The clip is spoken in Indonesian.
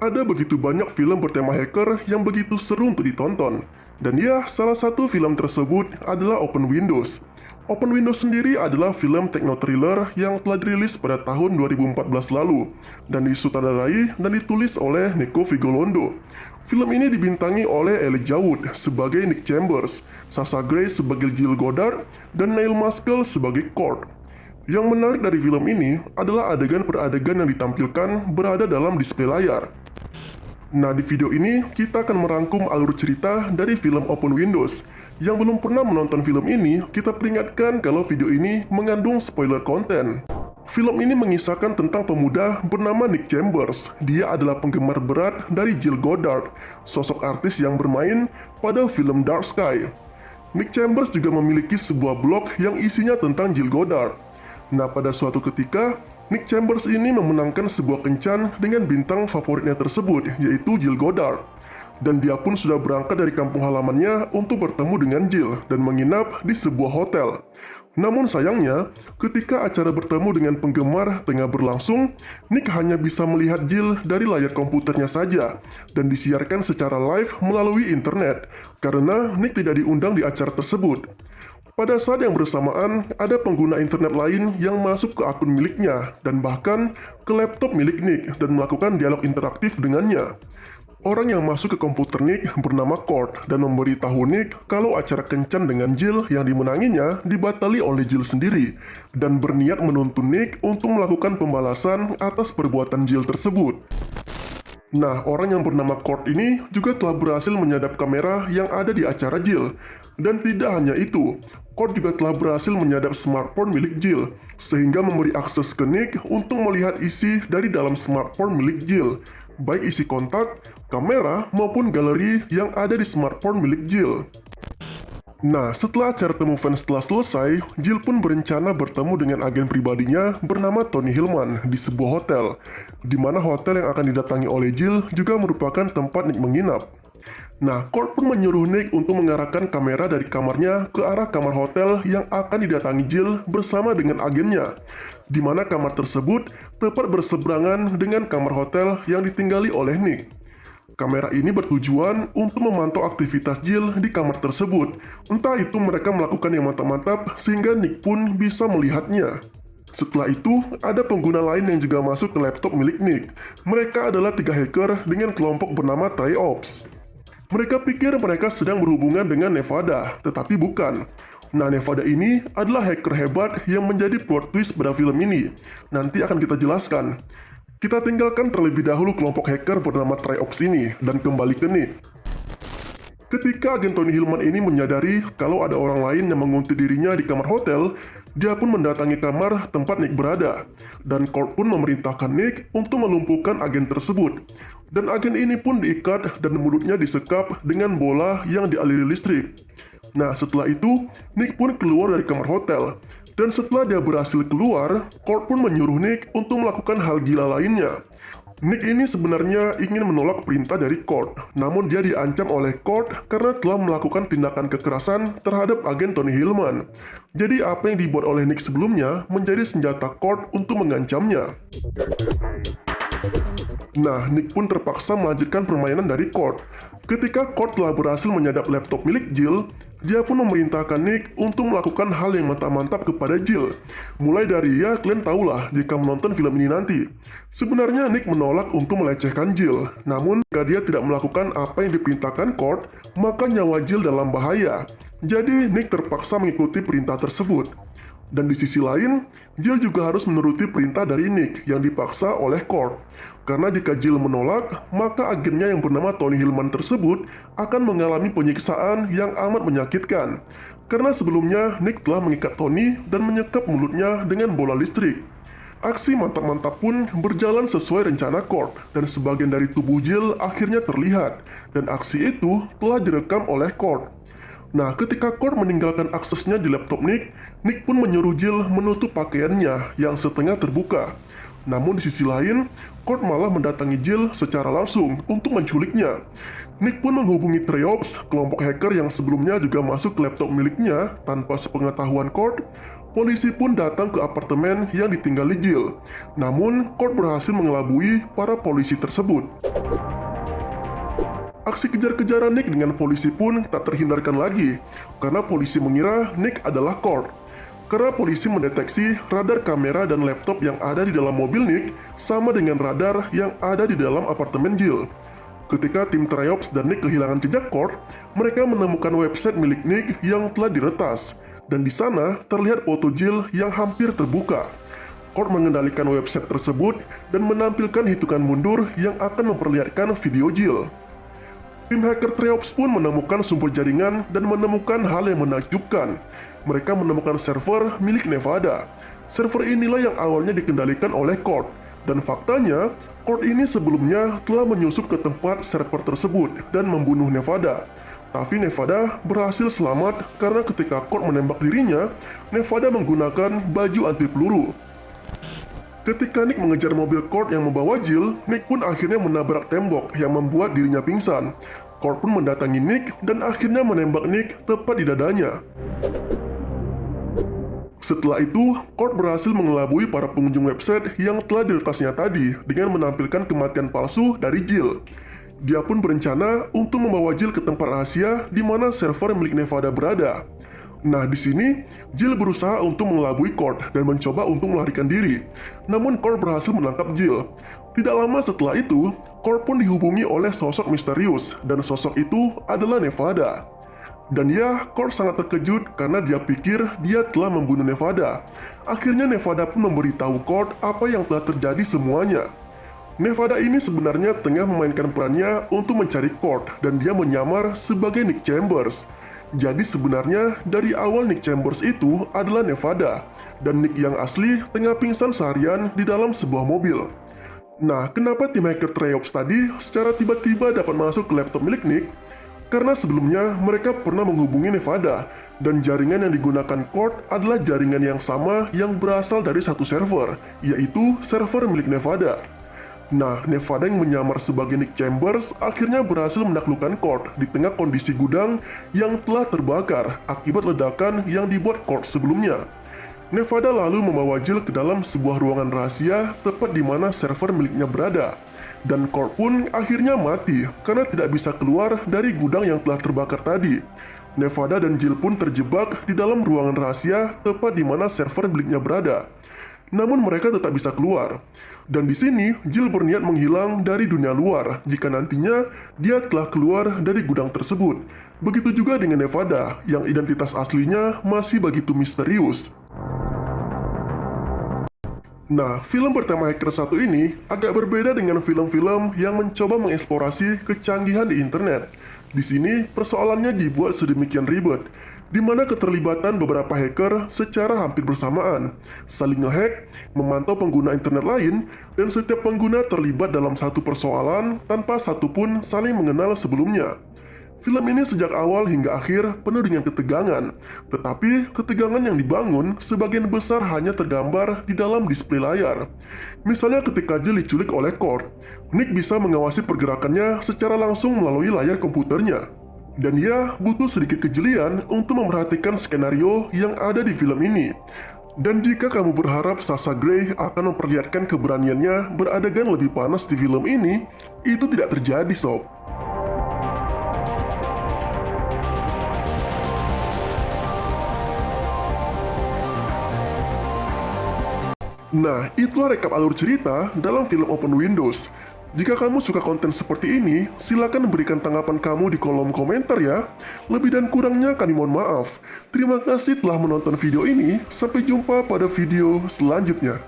Ada begitu banyak film bertema hacker yang begitu seru untuk ditonton. Dan ya, salah satu film tersebut adalah Open Windows. Open Windows sendiri adalah film techno-thriller yang telah dirilis pada tahun 2014 lalu dan disutradarai dan ditulis oleh Nico Vigolondo. Film ini dibintangi oleh Elijah Wood sebagai Nick Chambers, Sasha Grey sebagai Jill Goddard, dan Neil Maskell sebagai Cord. Yang menarik dari film ini adalah adegan per adegan yang ditampilkan berada dalam display layar. Nah, di video ini kita akan merangkum alur cerita dari film Open Windows. Yang belum pernah menonton film ini, kita peringatkan kalau video ini mengandung spoiler konten. Film ini mengisahkan tentang pemuda bernama Nick Chambers. Dia adalah penggemar berat dari Jill Goddard, sosok artis yang bermain pada film Dark Sky. Nick Chambers juga memiliki sebuah blog yang isinya tentang Jill Goddard. Nah, pada suatu ketika, Nick Chambers ini memenangkan sebuah kencan dengan bintang favoritnya tersebut, yaitu Jill Goddard. Dan dia pun sudah berangkat dari kampung halamannya untuk bertemu dengan Jill dan menginap di sebuah hotel. Namun sayangnya, ketika acara bertemu dengan penggemar tengah berlangsung, Nick hanya bisa melihat Jill dari layar komputernya saja dan disiarkan secara live melalui internet karena Nick tidak diundang di acara tersebut. Pada saat yang bersamaan, ada pengguna internet lain yang masuk ke akun miliknya dan bahkan ke laptop milik Nick dan melakukan dialog interaktif dengannya. Orang yang masuk ke komputer Nick bernama Cord dan memberitahu Nick kalau acara kencan dengan Jill yang dimenanginya dibatali oleh Jill sendiri dan berniat menuntun Nick untuk melakukan pembalasan atas perbuatan Jill tersebut. Nah, orang yang bernama Cord ini juga telah berhasil menyadap kamera yang ada di acara Jill. Dan tidak hanya itu, Cord juga telah berhasil menyadap smartphone milik Jill, sehingga memberi akses ke Nick untuk melihat isi dari dalam smartphone milik Jill, baik isi kontak, kamera, maupun galeri yang ada di smartphone milik Jill. Nah, setelah acara temu fans telah selesai, Jill pun berencana bertemu dengan agen pribadinya bernama Tony Hillman di sebuah hotel, di mana hotel yang akan didatangi oleh Jill juga merupakan tempat Nick menginap. Nah, Cord pun menyuruh Nick untuk mengarahkan kamera dari kamarnya ke arah kamar hotel yang akan didatangi Jill bersama dengan agennya, di mana kamar tersebut tepat berseberangan dengan kamar hotel yang ditinggali oleh Nick. Kamera ini bertujuan untuk memantau aktivitas Jill di kamar tersebut. Entah itu mereka melakukan yang mantap-mantap sehingga Nick pun bisa melihatnya. Setelah itu, ada pengguna lain yang juga masuk ke laptop milik Nick. Mereka adalah 3 hacker dengan kelompok bernama TriOps. Mereka pikir mereka sedang berhubungan dengan Nevada, tetapi bukan. Nah, Nevada ini adalah hacker hebat yang menjadi plot twist pada film ini. Nanti akan kita jelaskan. Kita tinggalkan terlebih dahulu kelompok hacker bernama TriOps ini dan kembali ke Nick. Ketika agen Tony Hillman ini menyadari kalau ada orang lain yang menguntit dirinya di kamar hotel, dia pun mendatangi kamar tempat Nick berada. Dan Cord pun memerintahkan Nick untuk melumpuhkan agen tersebut. Dan agen ini pun diikat dan mulutnya disekap dengan bola yang dialiri listrik. Nah, setelah itu, Nick pun keluar dari kamar hotel. Dan setelah dia berhasil keluar, Cord pun menyuruh Nick untuk melakukan hal gila lainnya. Nick ini sebenarnya ingin menolak perintah dari Cord, namun dia diancam oleh Cord karena telah melakukan tindakan kekerasan terhadap agen Tony Hillman. Jadi apa yang dibuat oleh Nick sebelumnya menjadi senjata Cord untuk mengancamnya. Nah, Nick pun terpaksa melanjutkan permainan dari Cord. Ketika Cord telah berhasil menyadap laptop milik Jill, dia pun memerintahkan Nick untuk melakukan hal yang mantap-mantap kepada Jill. Mulai dari, ya kalian tahulah jika menonton film ini nanti. Sebenarnya Nick menolak untuk melecehkan Jill, namun jika dia tidak melakukan apa yang diperintahkan Cord, maka nyawa Jill dalam bahaya. Jadi Nick terpaksa mengikuti perintah tersebut. Dan di sisi lain, Jill juga harus menuruti perintah dari Nick yang dipaksa oleh Cord. Karena jika Jill menolak, maka agennya yang bernama Tony Hillman tersebut akan mengalami penyiksaan yang amat menyakitkan. Karena sebelumnya Nick telah mengikat Tony dan menyekap mulutnya dengan bola listrik. Aksi mantap-mantap pun berjalan sesuai rencana Cord, dan sebagian dari tubuh Jill akhirnya terlihat, dan aksi itu telah direkam oleh Cord. Nah, ketika Cord meninggalkan aksesnya di laptop Nick, Nick pun menyuruh Jill menutup pakaiannya yang setengah terbuka. Namun di sisi lain, Cord malah mendatangi Jill secara langsung untuk menculiknya. Nick pun menghubungi TriOps, kelompok hacker yang sebelumnya juga masuk ke laptop miliknya tanpa sepengetahuan Cord, polisi pun datang ke apartemen yang ditinggali Jill. Namun, Kurt berhasil mengelabui para polisi tersebut. Aksi kejar-kejaran Nick dengan polisi pun tak terhindarkan lagi, karena polisi mengira Nick adalah Kurt. Karena polisi mendeteksi radar kamera dan laptop yang ada di dalam mobil Nick sama dengan radar yang ada di dalam apartemen Jill. Ketika tim Triops dan Nick kehilangan jejak Kurt, mereka menemukan website milik Nick yang telah diretas, dan di sana terlihat foto Jill yang hampir terbuka. Kurt mengendalikan website tersebut dan menampilkan hitungan mundur yang akan memperlihatkan video Jill. Tim hacker Triops pun menemukan sumber jaringan dan menemukan hal yang menakjubkan. Mereka menemukan server milik Nevada. Server inilah yang awalnya dikendalikan oleh Kurt. Dan faktanya, Kurt ini sebelumnya telah menyusup ke tempat server tersebut dan membunuh Nevada. Tapi Nevada berhasil selamat karena ketika Kurt menembak dirinya, Nevada menggunakan baju anti peluru. Ketika Nick mengejar mobil Kurt yang membawa Jill, Nick pun akhirnya menabrak tembok yang membuat dirinya pingsan. Kurt pun mendatangi Nick dan akhirnya menembak Nick tepat di dadanya. Setelah itu, Kurt berhasil mengelabui para pengunjung website yang telah diretasnya tadi dengan menampilkan kematian palsu dari Jill. Dia pun berencana untuk membawa Jill ke tempat rahasia di mana server milik Nevada berada. Nah, di sini, Jill berusaha untuk mengelabui Kurt dan mencoba untuk melarikan diri. Namun, Kurt berhasil menangkap Jill. Tidak lama setelah itu, Kurt pun dihubungi oleh sosok misterius, dan sosok itu adalah Nevada. Dan ya, Kurt sangat terkejut karena dia pikir dia telah membunuh Nevada. Akhirnya Nevada pun memberitahu Kurt apa yang telah terjadi semuanya. Nevada ini sebenarnya tengah memainkan perannya untuk mencari Kurt, dan dia menyamar sebagai Nick Chambers. Jadi sebenarnya dari awal Nick Chambers itu adalah Nevada, dan Nick yang asli tengah pingsan seharian di dalam sebuah mobil. Nah, kenapa tim hacker Triops tadi secara tiba-tiba dapat masuk ke laptop milik Nick? Karena sebelumnya mereka pernah menghubungi Nevada, dan jaringan yang digunakan Kurt adalah jaringan yang sama yang berasal dari satu server, yaitu server milik Nevada. Nah, Nevada yang menyamar sebagai Nick Chambers akhirnya berhasil menaklukkan Kurt di tengah kondisi gudang yang telah terbakar akibat ledakan yang dibuat Kurt sebelumnya. Nevada lalu membawa Jill ke dalam sebuah ruangan rahasia tepat di mana server miliknya berada. Dan Kurt pun akhirnya mati karena tidak bisa keluar dari gudang yang telah terbakar tadi. Nevada dan Jill pun terjebak di dalam ruangan rahasia tepat di mana server miliknya berada. Namun mereka tetap bisa keluar. Dan di sini, Jill berniat menghilang dari dunia luar jika nantinya dia telah keluar dari gudang tersebut. Begitu juga dengan Nevada, yang identitas aslinya masih begitu misterius. Nah, film bertema hacker satu ini agak berbeda dengan film-film yang mencoba mengeksplorasi kecanggihan di internet. Di sini, persoalannya dibuat sedemikian ribet, di mana keterlibatan beberapa hacker secara hampir bersamaan, saling ngehack, memantau pengguna internet lain, dan setiap pengguna terlibat dalam satu persoalan tanpa satupun saling mengenal sebelumnya. Film ini sejak awal hingga akhir penuh dengan ketegangan, tetapi ketegangan yang dibangun sebagian besar hanya tergambar di dalam display layar. Misalnya ketika Jill diculik oleh Kurt, Nick bisa mengawasi pergerakannya secara langsung melalui layar komputernya. Dan dia butuh sedikit kejelian untuk memperhatikan skenario yang ada di film ini. Dan jika kamu berharap Sasha Grey akan memperlihatkan keberaniannya beradegan lebih panas di film ini, itu tidak terjadi, sob. Nah, itulah rekap alur cerita dalam film Open Windows. Jika kamu suka konten seperti ini, silakan berikan tanggapan kamu di kolom komentar ya. Lebih dan kurangnya kami mohon maaf. Terima kasih telah menonton video ini. Sampai jumpa pada video selanjutnya.